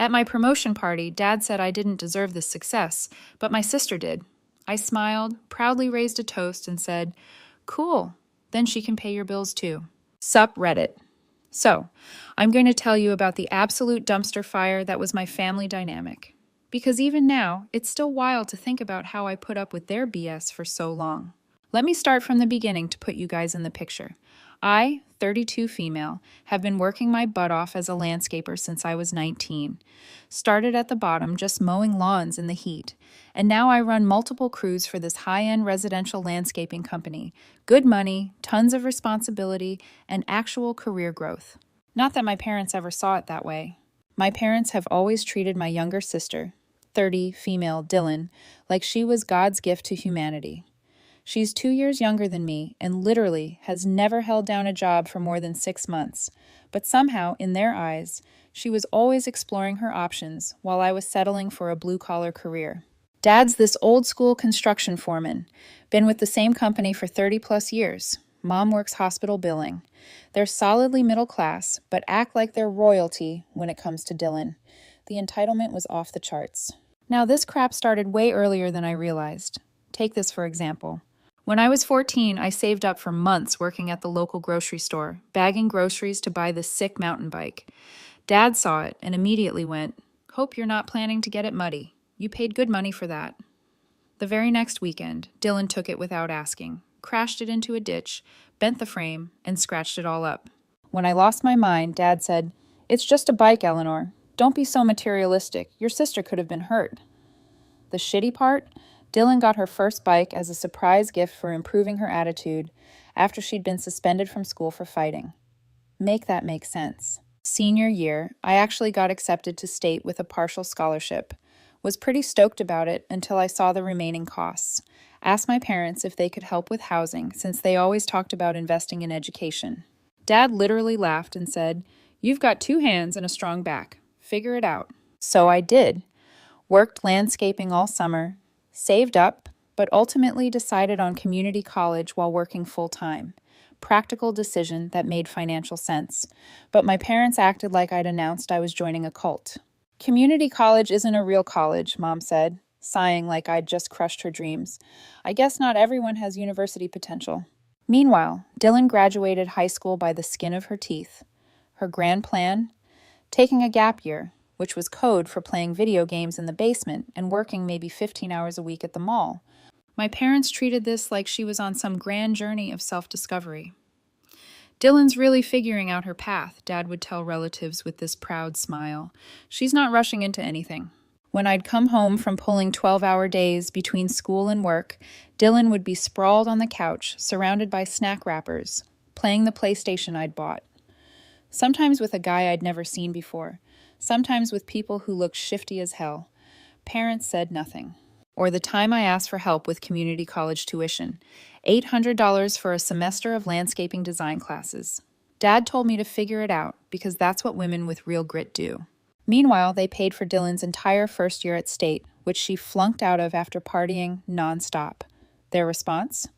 At my promotion party, Dad said I didn't deserve this success, but my sister did. I smiled, proudly raised a toast, and said, "Cool, then she can pay your bills too." Sup, Reddit. So, I'm going to tell you about the absolute dumpster fire that was my family dynamic. Because even now, it's still wild to think about how I put up with their BS for so long. Let me start from the beginning to put you guys in the picture. I, 32 female, have been working my butt off as a landscaper since I was 19. Started at the bottom, just mowing lawns in the heat, and now I run multiple crews for this high-end residential landscaping company. Good money, tons of responsibility, and actual career growth. Not that my parents ever saw it that way. My parents have always treated my younger sister, 30, female Dylan, like she was God's gift to humanity. She's 2 years younger than me and literally has never held down a job for more than 6 months. But somehow, in their eyes, she was always exploring her options while I was settling for a blue-collar career. Dad's this old-school construction foreman, been with the same company for 30-plus years. Mom works hospital billing. They're solidly middle class, but act like they're royalty when it comes to Dylan. The entitlement was off the charts. Now, this crap started way earlier than I realized. Take this for example. When I was 14, I saved up for months working at the local grocery store, bagging groceries to buy this sick mountain bike. Dad saw it and immediately went, "Hope you're not planning to get it muddy. You paid good money for that." The very next weekend, Dylan took it without asking, crashed it into a ditch, bent the frame, and scratched it all up. When I lost my mind, Dad said, "It's just a bike, Eleanor. Don't be so materialistic. Your sister could have been hurt." The shitty part? Dylan got her first bike as a surprise gift for improving her attitude after she'd been suspended from school for fighting. Make that make sense. Senior year, I actually got accepted to state with a partial scholarship. Was pretty stoked about it until I saw the remaining costs. Asked my parents if they could help with housing since they always talked about investing in education. Dad literally laughed and said, "You've got 2 hands and a strong back. Figure it out." So I did. Worked landscaping all summer, saved up, but ultimately decided on community college while working full-time. Practical decision that made financial sense. But my parents acted like I'd announced I was joining a cult. "Community college isn't a real college," Mom said, sighing like I'd just crushed her dreams. "I guess not everyone has university potential." Meanwhile, Dylan graduated high school by the skin of her teeth. Her grand plan? Taking a gap year, which was code for playing video games in the basement and working maybe 15 hours a week at the mall. My parents treated this like she was on some grand journey of self-discovery. "Dylan's really figuring out her path," Dad would tell relatives with this proud smile. "She's not rushing into anything." When I'd come home from pulling 12-hour days between school and work, Dylan would be sprawled on the couch, surrounded by snack wrappers, playing the PlayStation I'd bought. Sometimes with a guy I'd never seen before. Sometimes with people who looked shifty as hell. Parents said nothing. Or the time I asked for help with community college tuition, $800 for a semester of landscaping design classes. Dad told me to figure it out because that's what women with real grit do. Meanwhile, they paid for Dylan's entire first year at State, which she flunked out of after partying nonstop. Their response?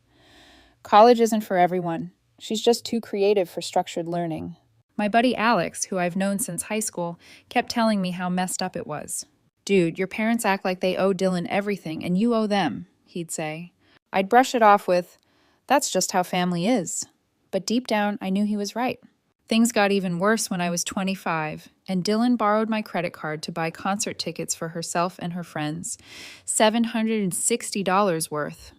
"College isn't for everyone. She's just too creative for structured learning." My buddy Alex, who I've known since high school, kept telling me how messed up it was. "Dude, your parents act like they owe Dylan everything, and you owe them," he'd say. I'd brush it off with, "That's just how family is." But deep down, I knew he was right. Things got even worse when I was 25, and Dylan borrowed my credit card to buy concert tickets for herself and her friends. $760 worth.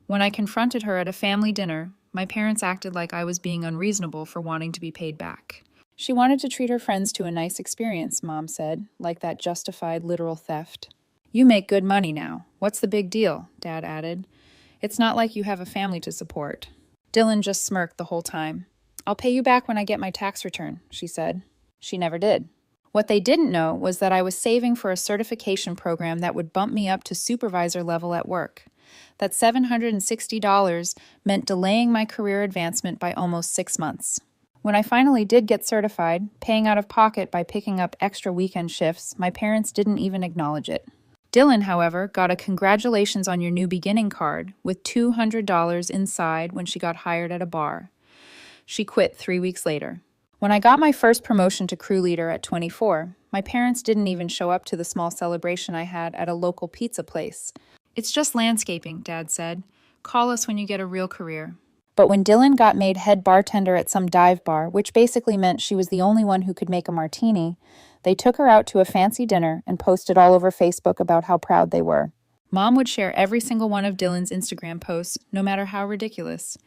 When I confronted her at a family dinner, my parents acted like I was being unreasonable for wanting to be paid back. She wanted to treat her friends to a nice experience, Mom said, like that justified literal theft. "You make good money now. What's the big deal?" Dad added. "It's not like you have a family to support." Dylan just smirked the whole time. "I'll pay you back when I get my tax return," she said. She never did. What they didn't know was that I was saving for a certification program that would bump me up to supervisor level at work. That $760 meant delaying my career advancement by almost 6 months. When I finally did get certified, paying out of pocket by picking up extra weekend shifts, my parents didn't even acknowledge it. Dylan, however, got a congratulations on your new beginning card with $200 inside when she got hired at a bar. She quit 3 weeks later. When I got my first promotion to crew leader at 24, my parents didn't even show up to the small celebration I had at a local pizza place. "It's just landscaping," Dad said. "Call us when you get a real career." But when Dylan got made head bartender at some dive bar, which basically meant she was the only one who could make a martini, they took her out to a fancy dinner and posted all over Facebook about how proud they were. Mom would share every single one of Dylan's Instagram posts, no matter how ridiculous.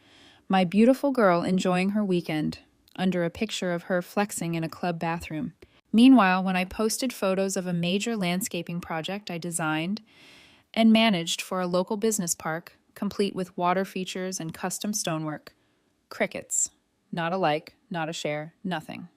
My beautiful girl enjoying her weekend, under a picture of her flexing in a club bathroom. Meanwhile, when I posted photos of a major landscaping project I designed and managed for a local business park, complete with water features and custom stonework, crickets. Not a like, not a share, nothing.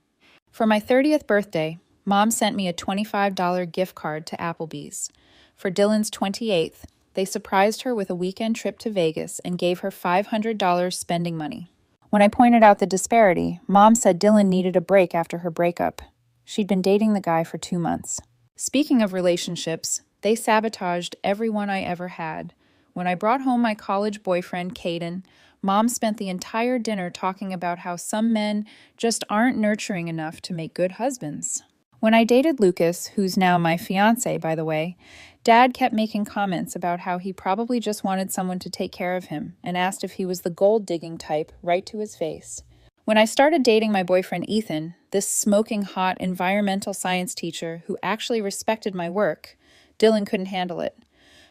For my 30th birthday, Mom sent me a $25 gift card to Applebee's. For Dylan's 28th, they surprised her with a weekend trip to Vegas and gave her $500 spending money. When I pointed out the disparity, Mom said Dylan needed a break after her breakup. She'd been dating the guy for 2 months. Speaking of relationships, they sabotaged every one I ever had. When I brought home my college boyfriend, Caden, Mom spent the entire dinner talking about how some men just aren't nurturing enough to make good husbands. When I dated Lucas, who's now my fiancé, by the way, Dad kept making comments about how he probably just wanted someone to take care of him and asked if he was the gold-digging type right to his face. When I started dating my boyfriend Ethan, this smoking hot environmental science teacher who actually respected my work, Dylan couldn't handle it.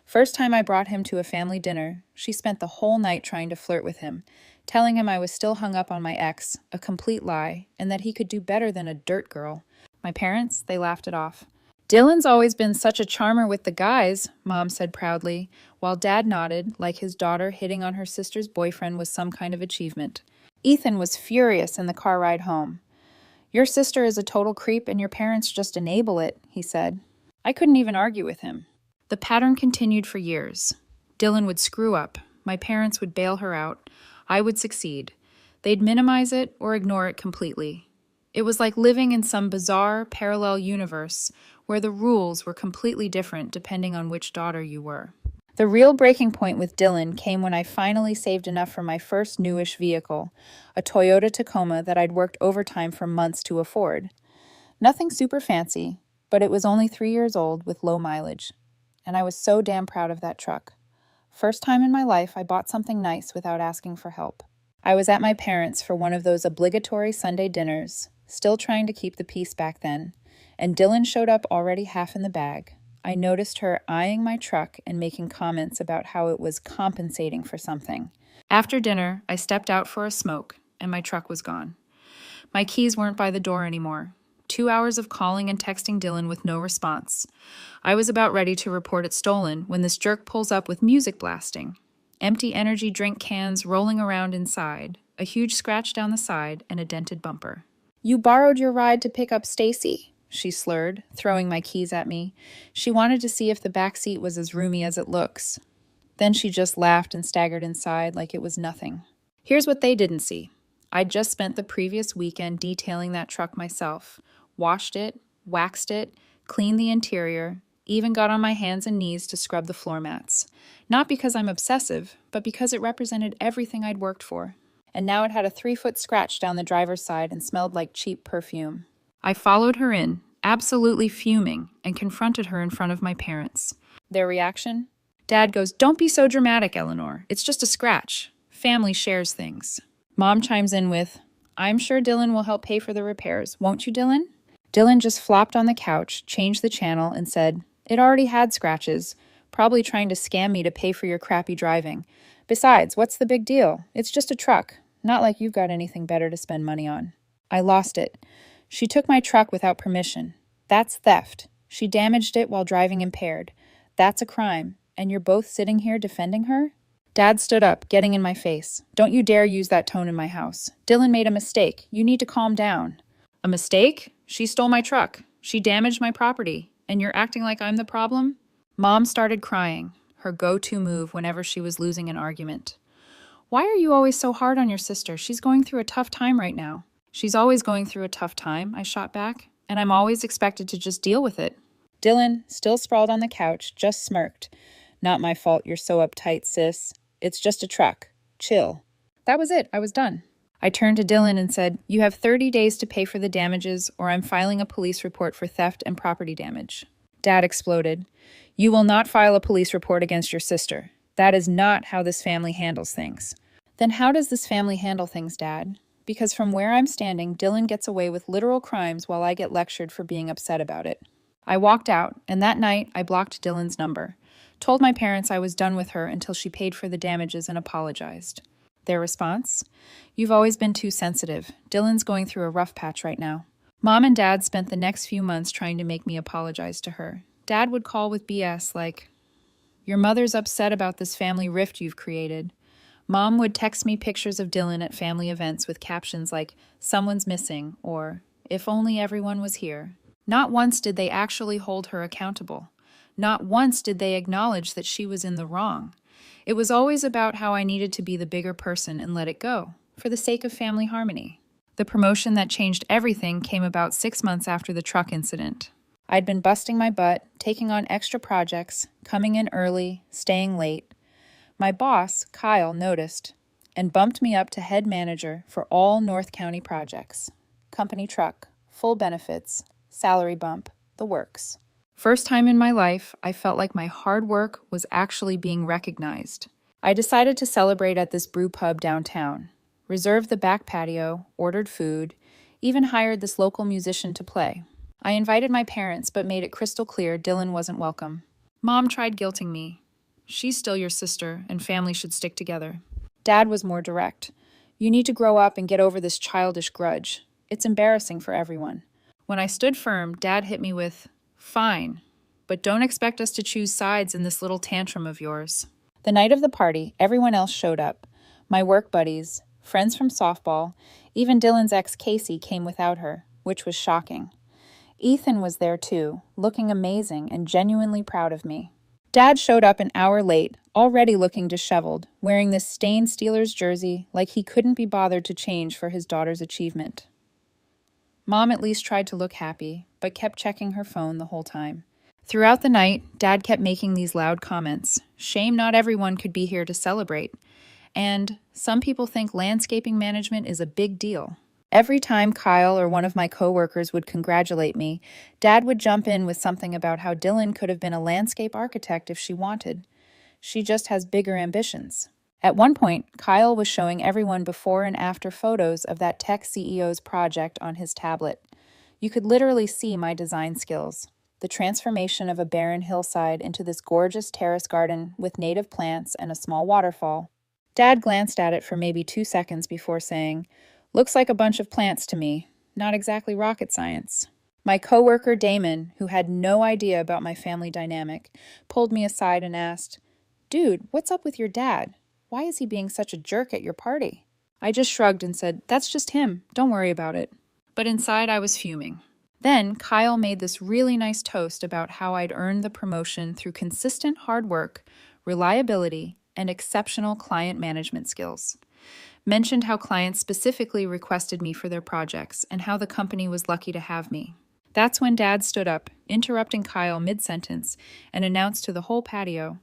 First time I brought him to a family dinner, she spent the whole night trying to flirt with him, telling him I was still hung up on my ex, a complete lie, and that he could do better than a dirt girl. My parents, they laughed it off. "Dylan's always been such a charmer with the guys," Mom said proudly, while Dad nodded like his daughter hitting on her sister's boyfriend was some kind of achievement. Ethan was furious in the car ride home. "Your sister is a total creep and your parents just enable it," he said. I couldn't even argue with him. The pattern continued for years. Dylan would screw up. My parents would bail her out. I would succeed. They'd minimize it or ignore it completely. It was like living in some bizarre parallel universe where the rules were completely different depending on which daughter you were. The real breaking point with Dylan came when I finally saved enough for my first newish vehicle, a Toyota Tacoma that I'd worked overtime for months to afford. Nothing super fancy, but it was only 3 years old with low mileage. And I was so damn proud of that truck. First time in my life I bought something nice without asking for help. I was at my parents' for one of those obligatory Sunday dinners, still trying to keep the peace back then, and Dylan showed up already half in the bag. I noticed her eyeing my truck and making comments about how it was compensating for something. After dinner, I stepped out for a smoke, and my truck was gone. My keys weren't by the door anymore. 2 hours of calling and texting Dylan with no response. I was about ready to report it stolen when this jerk pulls up with music blasting. Empty energy drink cans rolling around inside, a huge scratch down the side, and a dented bumper. "You borrowed your ride to pick up Stacy," she slurred, throwing my keys at me. She wanted to see if the back seat was as roomy as it looks. Then she just laughed and staggered inside like it was nothing. Here's what they didn't see. I'd just spent the previous weekend detailing that truck myself. Washed it, waxed it, cleaned the interior, even got on my hands and knees to scrub the floor mats. Not because I'm obsessive, but because it represented everything I'd worked for. And now it had a 3-foot scratch down the driver's side and smelled like cheap perfume. I followed her in, absolutely fuming, and confronted her in front of my parents. Their reaction? Dad goes, "Don't be so dramatic, Eleanor. It's just a scratch. Family shares things." Mom chimes in with, "I'm sure Dylan will help pay for the repairs. Won't you, Dylan?" Dylan just flopped on the couch, changed the channel, and said, "It already had scratches. Probably trying to scam me to pay for your crappy driving. Besides, what's the big deal? It's just a truck. Not like you've got anything better to spend money on." I lost it. She took my truck without permission. That's theft. She damaged it while driving impaired. That's a crime. And you're both sitting here defending her? Dad stood up, getting in my face. "Don't you dare use that tone in my house. Dylan made a mistake. You need to calm down." "A mistake? She stole my truck. She damaged my property. And you're acting like I'm the problem?" Mom started crying, her go-to move whenever she was losing an argument. "Why are you always so hard on your sister? She's going through a tough time right now." "She's always going through a tough time," I shot back, "and I'm always expected to just deal with it." Dylan, still sprawled on the couch, just smirked. "Not my fault you're so uptight, sis. It's just a truck. Chill." That was it. I was done. I turned to Dylan and said, "You have 30 days to pay for the damages, or I'm filing a police report for theft and property damage." Dad exploded. "You will not file a police report against your sister. That is not how this family handles things." "Then how does this family handle things, Dad? Because from where I'm standing, Dylan gets away with literal crimes while I get lectured for being upset about it." I walked out, and that night I blocked Dylan's number. Told my parents I was done with her until she paid for the damages and apologized. Their response? "You've always been too sensitive. Dylan's going through a rough patch right now." Mom and Dad spent the next few months trying to make me apologize to her. Dad would call with BS like, "Your mother's upset about this family rift you've created." Mom would text me pictures of Dylan at family events with captions like, "Someone's missing," or "If only everyone was here." Not once did they actually hold her accountable. Not once did they acknowledge that she was in the wrong. It was always about how I needed to be the bigger person and let it go, for the sake of family harmony. The promotion that changed everything came about 6 months after the truck incident. I'd been busting my butt, taking on extra projects, coming in early, staying late. My boss, Kyle, noticed and bumped me up to head manager for all North County projects. Company truck, full benefits, salary bump, the works. First time in my life, I felt like my hard work was actually being recognized. I decided to celebrate at this brew pub downtown, reserved the back patio, ordered food, even hired this local musician to play. I invited my parents, but made it crystal clear Dylan wasn't welcome. Mom tried guilting me. "She's still your sister, and family should stick together." Dad was more direct. "You need to grow up and get over this childish grudge. It's embarrassing for everyone." When I stood firm, Dad hit me with, "Fine, but don't expect us to choose sides in this little tantrum of yours." The night of the party, everyone else showed up. My work buddies, friends from softball, even Dylan's ex Casey came without her, which was shocking. Ethan was there too, looking amazing and genuinely proud of me. Dad showed up an hour late, already looking disheveled, wearing this stained Steelers jersey like he couldn't be bothered to change for his daughter's achievement. Mom at least tried to look happy, but kept checking her phone the whole time. Throughout the night, Dad kept making these loud comments. Shame not everyone could be here to celebrate. And some people think landscaping management is a big deal. Every time Kyle or one of my coworkers would congratulate me, Dad would jump in with something about how Dylan could have been a landscape architect if she wanted. She just has bigger ambitions. At one point, Kyle was showing everyone before and after photos of that tech CEO's project on his tablet. You could literally see my design skills. The transformation of a barren hillside into this gorgeous terrace garden with native plants and a small waterfall. Dad glanced at it for maybe 2 seconds before saying, "Looks like a bunch of plants to me. Not exactly rocket science." My coworker Damon, who had no idea about my family dynamic, pulled me aside and asked, "Dude, what's up with your dad? Why is he being such a jerk at your party?" I just shrugged and said, "That's just him. Don't worry about it." But inside I was fuming. Then Kyle made this really nice toast about how I'd earned the promotion through consistent hard work, reliability, and exceptional client management skills. Mentioned how clients specifically requested me for their projects and how the company was lucky to have me. That's when Dad stood up, interrupting Kyle mid-sentence, and announced to the whole patio,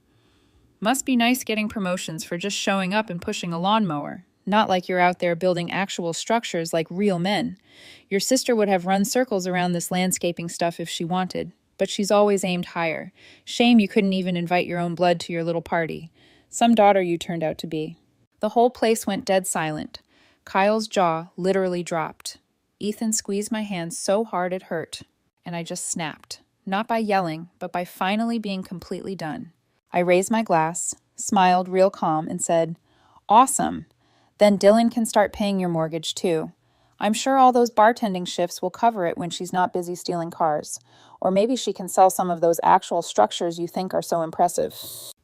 "Must be nice getting promotions for just showing up and pushing a lawnmower. Not like you're out there building actual structures like real men. Your sister would have run circles around this landscaping stuff if she wanted, but she's always aimed higher. Shame you couldn't even invite your own blood to your little party. Some daughter you turned out to be." The whole place went dead silent. Kyle's jaw literally dropped. Ethan squeezed my hand so hard it hurt, and I just snapped, not by yelling, but by finally being completely done. I raised my glass, smiled real calm, and said, "Awesome. Then Dylan can start paying your mortgage too. I'm sure all those bartending shifts will cover it when she's not busy stealing cars. Or maybe she can sell some of those actual structures you think are so impressive."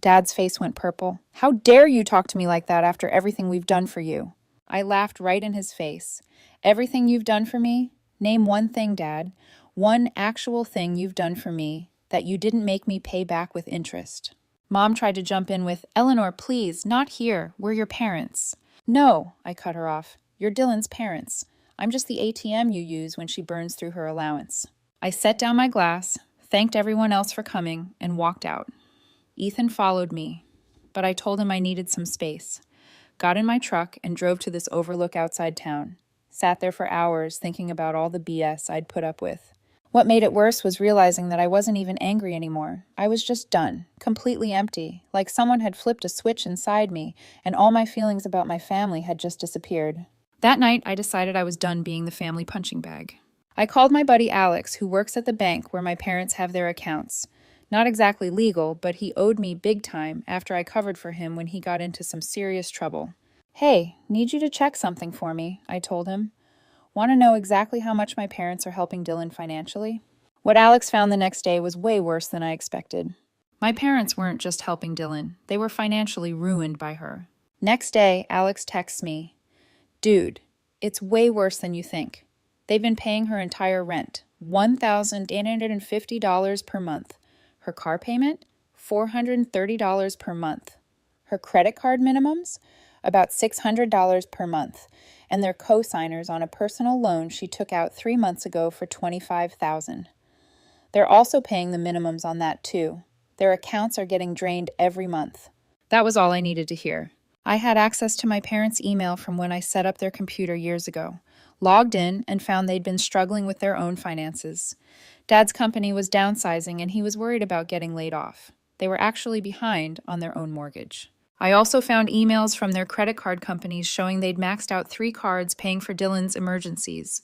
Dad's face went purple. "How dare you talk to me like that after everything we've done for you?" I laughed right in his face. "Everything you've done for me? Name one thing, Dad. One actual thing you've done for me that you didn't make me pay back with interest." Mom tried to jump in with, "Eleanor, please, not here. We're your parents." "No," I cut her off. "You're Dylan's parents. I'm just the ATM you use when she burns through her allowance." I set down my glass, thanked everyone else for coming, and walked out. Ethan followed me, but I told him I needed some space. got in my truck, and drove to this overlook outside town. Sat there for hours thinking about all the BS I'd put up with. What made it worse was realizing that I wasn't even angry anymore. I was just done, completely empty, like someone had flipped a switch inside me, and all my feelings about my family had just disappeared. That night, I decided I was done being the family punching bag. I called my buddy Alex, who works at the bank where my parents have their accounts. Not exactly legal, but he owed me big time after I covered for him when he got into some serious trouble. "Hey, need you to check something for me," I told him. "Want to know exactly how much my parents are helping Dylan financially?" What Alex found the next day was way worse than I expected. My parents weren't just helping Dylan, they were financially ruined by her. Next day, Alex texts me, "Dude, it's way worse than you think. They've been paying her entire rent, $1,850 per month. Her car payment, $430 per month. Her credit card minimums, about $600 per month. And they're co-signers on a personal loan she took out 3 months ago for $25,000. They're also paying the minimums on that too. Their accounts are getting drained every month." That was all I needed to hear. I had access to my parents' email from when I set up their computer years ago, logged in, and found they'd been struggling with their own finances. Dad's company was downsizing, and he was worried about getting laid off. They were actually behind on their own mortgage. I also found emails from their credit card companies showing they'd maxed out 3 cards paying for Dylan's emergencies.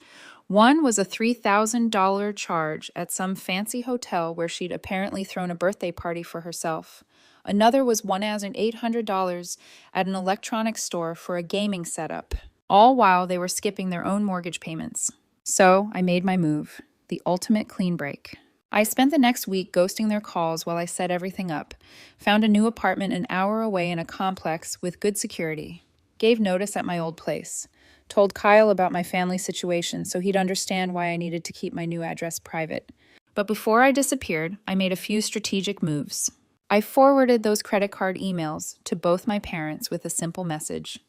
One was a $3,000 charge at some fancy hotel where she'd apparently thrown a birthday party for herself. Another was $1,800 at an electronics store for a gaming setup, all while they were skipping their own mortgage payments. So I made my move, the ultimate clean break. I spent the next week ghosting their calls while I set everything up, found a new apartment an hour away in a complex with good security, gave notice at my old place, told Kyle about my family situation so he'd understand why I needed to keep my new address private. But before I disappeared, I made a few strategic moves. I forwarded those credit card emails to both my parents with a simple message.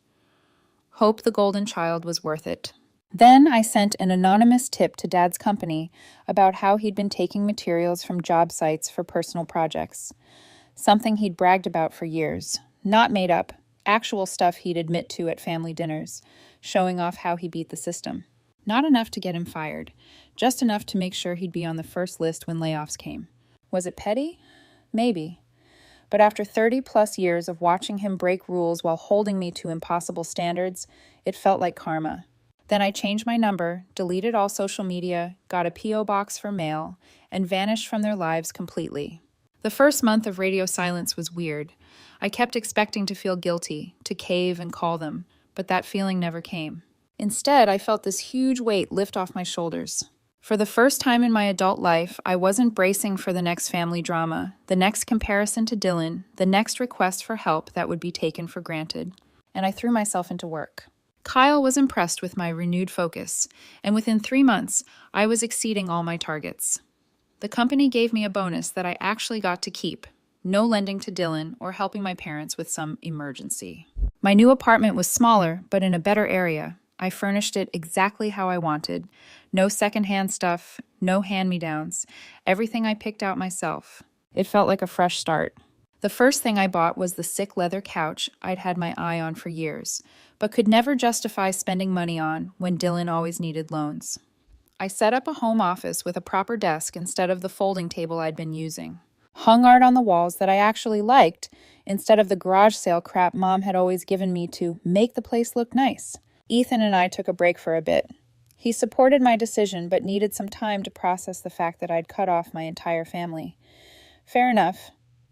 Hope the golden child was worth it. Then I sent an anonymous tip to Dad's company about how he'd been taking materials from job sites for personal projects, something he'd bragged about for years, not made up, actual stuff he'd admit to at family dinners, showing off how he beat the system. Not enough to get him fired, just enough to make sure he'd be on the first list when layoffs came. Was it petty? Maybe. But after 30-plus years of watching him break rules while holding me to impossible standards, it felt like karma. Then I changed my number, deleted all social media, got a P.O. box for mail, and vanished from their lives completely. The first month of radio silence was weird. I kept expecting to feel guilty, to cave and call them, but that feeling never came. Instead, I felt this huge weight lift off my shoulders. For the first time in my adult life, I wasn't bracing for the next family drama, the next comparison to Dylan, the next request for help that would be taken for granted. And I threw myself into work. Kyle was impressed with my renewed focus, and within 3 months, I was exceeding all my targets. The company gave me a bonus that I actually got to keep, no lending to Dylan or helping my parents with some emergency. My new apartment was smaller, but in a better area. I furnished it exactly how I wanted. No secondhand stuff, no hand-me-downs, everything I picked out myself. It felt like a fresh start. The first thing I bought was the sick leather couch I'd had my eye on for years, but could never justify spending money on when Dylan always needed loans. I set up a home office with a proper desk instead of the folding table I'd been using. Hung art on the walls that I actually liked instead of the garage sale crap Mom had always given me to make the place look nice. Ethan and I took a break for a bit. He supported my decision but needed some time to process the fact that I'd cut off my entire family. Fair enough.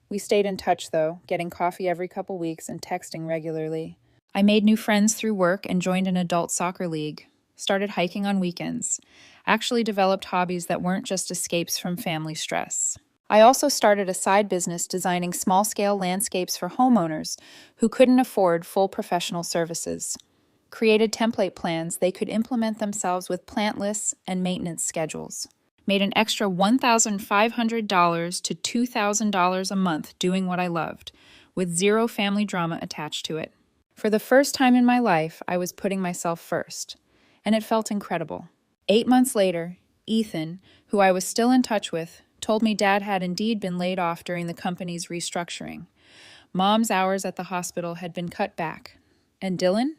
We stayed in touch, though, getting coffee every couple weeks and texting regularly. I made new friends through work and joined an adult soccer league, started hiking on weekends, actually developed hobbies that weren't just escapes from family stress. I also started a side business designing small-scale landscapes for homeowners who couldn't afford full professional services. Created template plans they could implement themselves with plant lists and maintenance schedules. Made an extra $1,500 to $2,000 a month doing what I loved, with zero family drama attached to it. For the first time in my life, I was putting myself first, and it felt incredible. 8 months later, Ethan, who I was still in touch with, told me Dad had indeed been laid off during the company's restructuring. Mom's hours at the hospital had been cut back. And Dylan?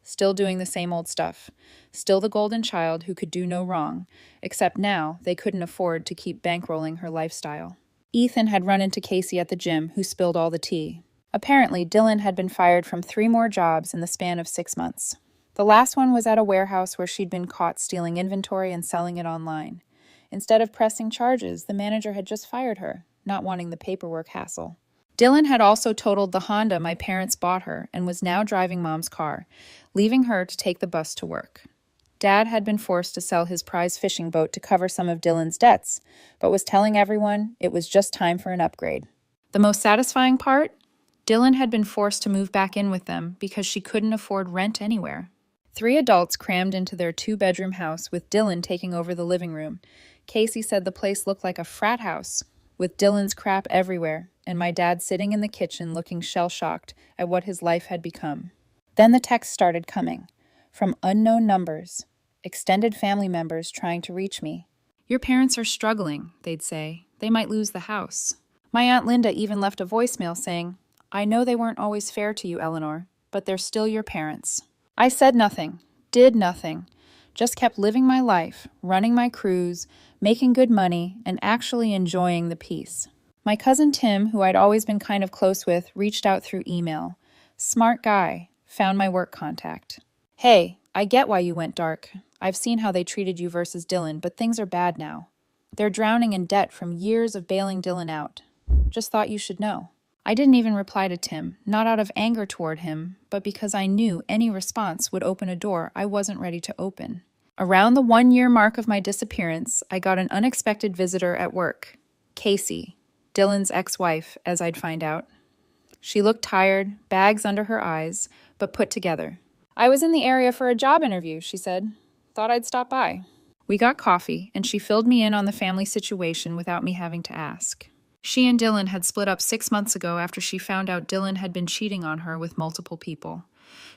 Still doing the same old stuff. Still the golden child who could do no wrong, except now they couldn't afford to keep bankrolling her lifestyle. Ethan had run into Casey at the gym, who spilled all the tea. Apparently, Dylan had been fired from 3 more jobs in the span of 6 months. The last one was at a warehouse where she'd been caught stealing inventory and selling it online. Instead of pressing charges, the manager had just fired her, not wanting the paperwork hassle. Dylan had also totaled the Honda my parents bought her and was now driving Mom's car, leaving her to take the bus to work. Dad had been forced to sell his prize fishing boat to cover some of Dylan's debts, but was telling everyone it was just time for an upgrade. The most satisfying part? Dylan had been forced to move back in with them because she couldn't afford rent anywhere. 3 adults crammed into their 2-bedroom house with Dylan taking over the living room. Casey said the place looked like a frat house, with Dylan's crap everywhere, and my dad sitting in the kitchen looking shell-shocked at what his life had become. Then the texts started coming, from unknown numbers, extended family members trying to reach me. "Your parents are struggling," they'd say. "They might lose the house." My Aunt Linda even left a voicemail saying, "I know they weren't always fair to you, Eleanor, but they're still your parents." I said nothing, did nothing, just kept living my life, running my crews, making good money, and actually enjoying the peace. My cousin Tim, who I'd always been kind of close with, reached out through email. Smart guy, found my work contact. "Hey, I get why you went dark. I've seen how they treated you versus Dylan, but things are bad now. They're drowning in debt from years of bailing Dylan out. Just thought you should know." I didn't even reply to Tim, not out of anger toward him, but because I knew any response would open a door I wasn't ready to open. Around the 1-year mark of my disappearance, I got an unexpected visitor at work. Casey, Dylan's ex-wife, as I'd find out. She looked tired, bags under her eyes, but put together. "I was in the area for a job interview," she said. "Thought I'd stop by." We got coffee, and she filled me in on the family situation without me having to ask. She and Dylan had split up 6 months ago after she found out Dylan had been cheating on her with multiple people.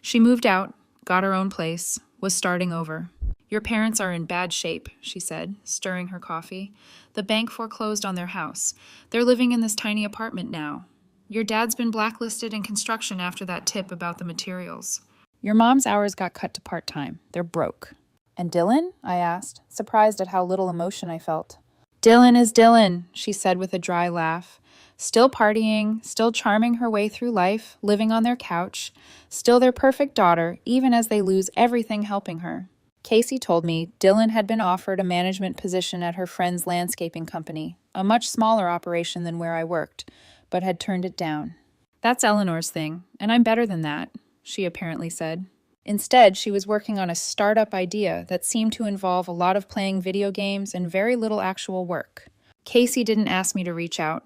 She moved out, got her own place, was starting over. "Your parents are in bad shape," she said, stirring her coffee. "The bank foreclosed on their house. They're living in this tiny apartment now. Your dad's been blacklisted in construction after that tip about the materials. Your mom's hours got cut to part-time. They're broke." "And Dylan?" I asked, surprised at how little emotion I felt. "Dylan is Dylan," she said with a dry laugh. "Still partying, still charming her way through life, living on their couch, still their perfect daughter, even as they lose everything helping her." Casey told me Dylan had been offered a management position at her friend's landscaping company, a much smaller operation than where I worked, but had turned it down. "That's Eleanor's thing, and I'm better than that," she apparently said. Instead, she was working on a startup idea that seemed to involve a lot of playing video games and very little actual work. Casey didn't ask me to reach out,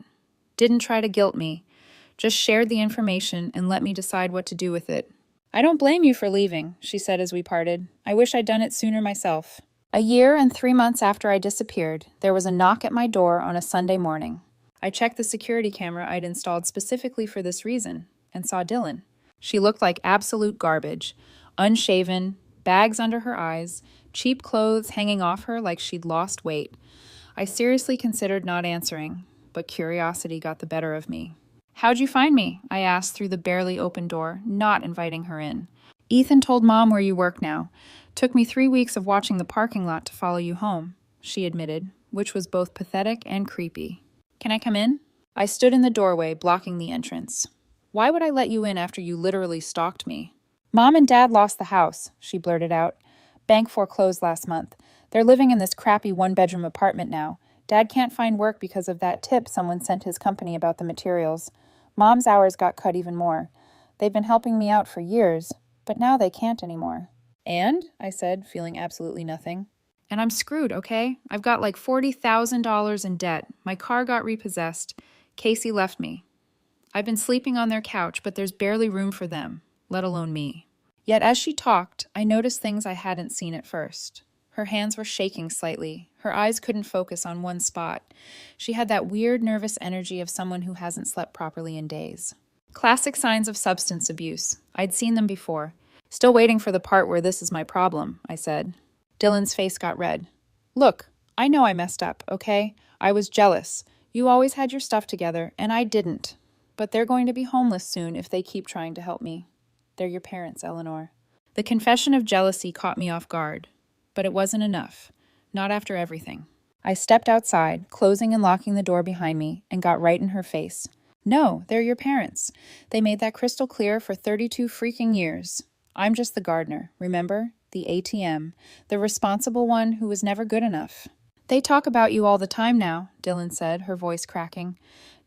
didn't try to guilt me, just shared the information and let me decide what to do with it. "I don't blame you for leaving," she said as we parted. "I wish I'd done it sooner myself." 1 year and 3 months after I disappeared, there was a knock at my door on a Sunday morning. I checked the security camera I'd installed specifically for this reason and saw Dylan. She looked like absolute garbage. Unshaven, bags under her eyes, cheap clothes hanging off her like she'd lost weight. I seriously considered not answering, but curiosity got the better of me. "How'd you find me?" I asked through the barely open door, not inviting her in. "Ethan told Mom where you work now. Took me 3 weeks of watching the parking lot to follow you home," she admitted, which was both pathetic and creepy. "Can I come in?" I stood in the doorway, blocking the entrance. "Why would I let you in after you literally stalked me?" "Mom and Dad lost the house," she blurted out. "Bank foreclosed last month. They're living in this crappy 1-bedroom apartment now. Dad can't find work because of that tip someone sent his company about the materials. Mom's hours got cut even more. They've been helping me out for years, but now they can't anymore." "And?" I said, feeling absolutely nothing. "And I'm screwed, okay? I've got like $40,000 in debt. My car got repossessed. Casey left me. I've been sleeping on their couch, but there's barely room for them, let alone me." Yet as she talked, I noticed things I hadn't seen at first. Her hands were shaking slightly. Her eyes couldn't focus on one spot. She had that weird, nervous energy of someone who hasn't slept properly in days. Classic signs of substance abuse. I'd seen them before. "Still waiting for the part where this is my problem," I said. Dylan's face got red. "Look, I know I messed up, okay? I was jealous. You always had your stuff together, and I didn't. But they're going to be homeless soon if they keep trying to help me." They're your parents, Eleanor. The confession of jealousy caught me off guard, but it wasn't enough. Not after everything. I stepped outside, closing and locking the door behind me, and got right in her face. No, they're your parents. They made that crystal clear for 32 freaking years. I'm just the gardener, remember? The ATM. The responsible one who was never good enough. They talk about you all the time now, Dylan said, her voice cracking.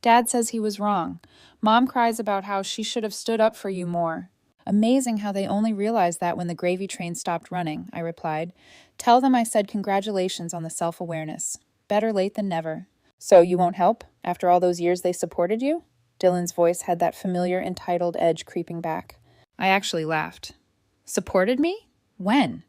Dad says he was wrong. Mom cries about how she should have stood up for you more. Amazing how they only realized that when the gravy train stopped running, I replied. Tell them I said congratulations on the self-awareness. Better late than never. So you won't help? After all those years they supported you? Dylan's voice had that familiar entitled edge creeping back. I actually laughed. Supported me? When?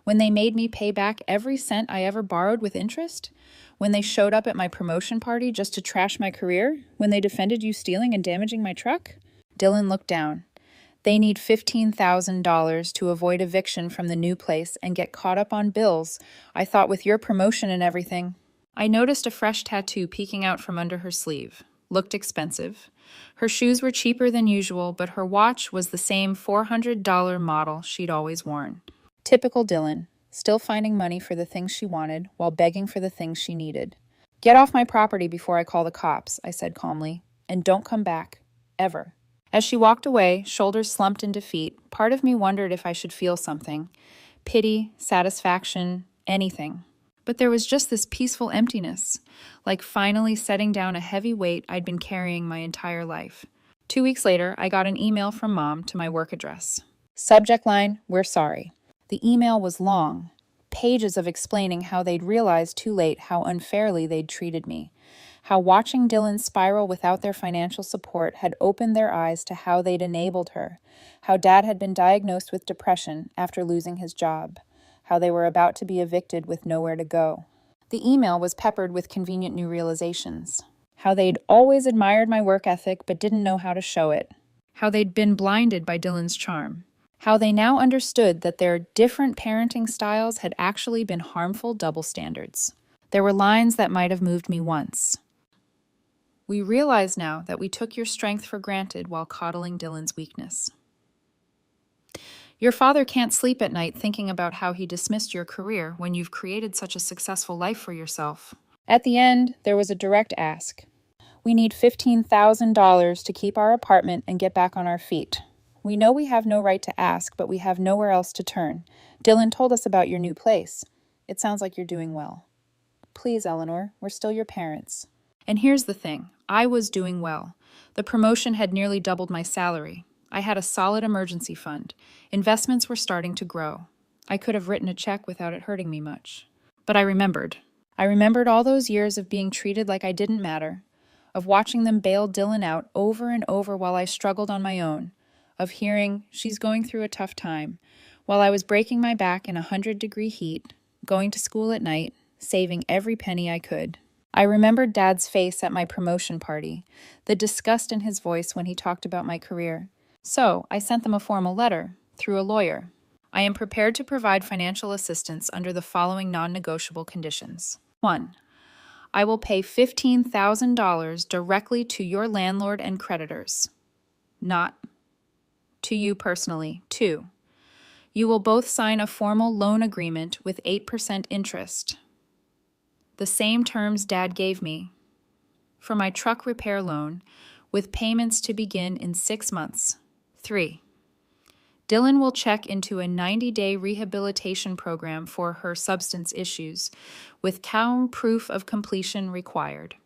When they made me pay back every cent I ever borrowed with interest? When they showed up at my promotion party just to trash my career? When they defended you stealing and damaging my truck? Dylan looked down. They need $15,000 to avoid eviction from the new place and get caught up on bills. I thought with your promotion and everything. I noticed a fresh tattoo peeking out from under her sleeve. Looked expensive. Her shoes were cheaper than usual, but her watch was the same $400 model she'd always worn. Typical Dylan, still finding money for the things she wanted while begging for the things she needed. Get off my property before I call the cops, I said calmly, and don't come back. Ever. As she walked away, shoulders slumped in defeat, part of me wondered if I should feel something. Pity, satisfaction, anything. But there was just this peaceful emptiness, like finally setting down a heavy weight I'd been carrying my entire life. 2 weeks later, I got an email from Mom to my work address. Subject line, we're sorry. The email was long, pages of explaining how they'd realized too late how unfairly they'd treated me, how watching Dylan spiral without their financial support had opened their eyes to how they'd enabled her, how Dad had been diagnosed with depression after losing his job, how they were about to be evicted with nowhere to go. The email was peppered with convenient new realizations, how they'd always admired my work ethic but didn't know how to show it, how they'd been blinded by Dylan's charm, how they now understood that their different parenting styles had actually been harmful double standards. There were lines that might have moved me once. We realize now that we took your strength for granted while coddling Dylan's weakness. Your father can't sleep at night thinking about how he dismissed your career when you've created such a successful life for yourself. At the end, there was a direct ask. We need $15,000 to keep our apartment and get back on our feet. We know we have no right to ask, but we have nowhere else to turn. Dylan told us about your new place. It sounds like you're doing well. Please, Eleanor, we're still your parents. And here's the thing. I was doing well. The promotion had nearly doubled my salary. I had a solid emergency fund. Investments were starting to grow. I could have written a check without it hurting me much. But I remembered. I remembered all those years of being treated like I didn't matter, of watching them bail Dylan out over and over while I struggled on my own, of hearing, she's going through a tough time, while I was breaking my back in 100-degree heat, going to school at night, saving every penny I could. I remembered Dad's face at my promotion party, the disgust in his voice when he talked about my career. So I sent them a formal letter, through a lawyer. I am prepared to provide financial assistance under the following non-negotiable conditions. 1. I will pay $15,000 directly to your landlord and creditors. Not to you personally. 2. You will both sign a formal loan agreement with 8% interest. The same terms Dad gave me for my truck repair loan, with payments to begin in 6 months. 3. Dylan will check into a 90-day rehabilitation program for her substance issues, with count proof of completion required.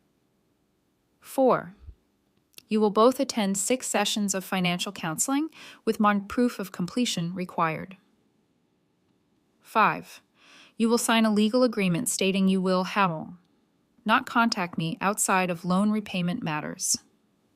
4. You will both attend 6 sessions of financial counseling, with proof of completion required. 5. You will sign a legal agreement stating you will not contact me outside of loan repayment matters,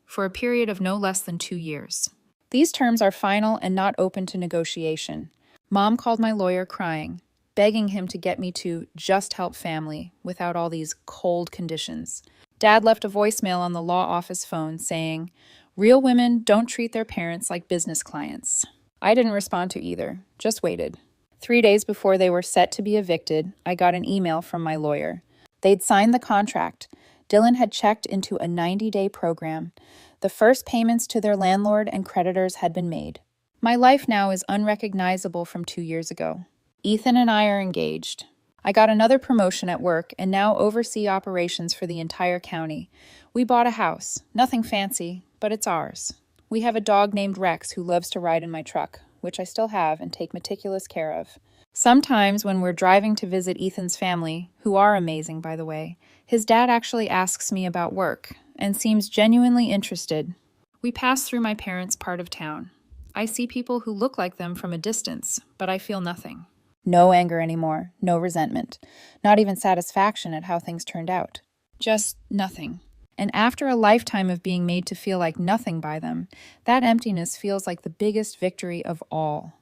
for a period of no less than 2 years. These terms are final and not open to negotiation. Mom called my lawyer crying, begging him to get me to just help family without all these cold conditions. Dad left a voicemail on the law office phone saying, "Real women don't treat their parents like business clients." I didn't respond to either, just waited. 3 days before they were set to be evicted, I got an email from my lawyer. They'd signed the contract. Dylan had checked into a 90-day program. The first payments to their landlord and creditors had been made. My life now is unrecognizable from 2 years ago. Ethan and I are engaged. I got another promotion at work and now oversee operations for the entire county. We bought a house. Nothing fancy, but it's ours. We have a dog named Rex who loves to ride in my truck, which I still have and take meticulous care of. Sometimes when we're driving to visit Ethan's family, who are amazing by the way, his dad actually asks me about work and seems genuinely interested. We pass through my parents' part of town. I see people who look like them from a distance, but I feel nothing. No anger anymore, no resentment, not even satisfaction at how things turned out. Just nothing. And after a lifetime of being made to feel like nothing by them, that emptiness feels like the biggest victory of all.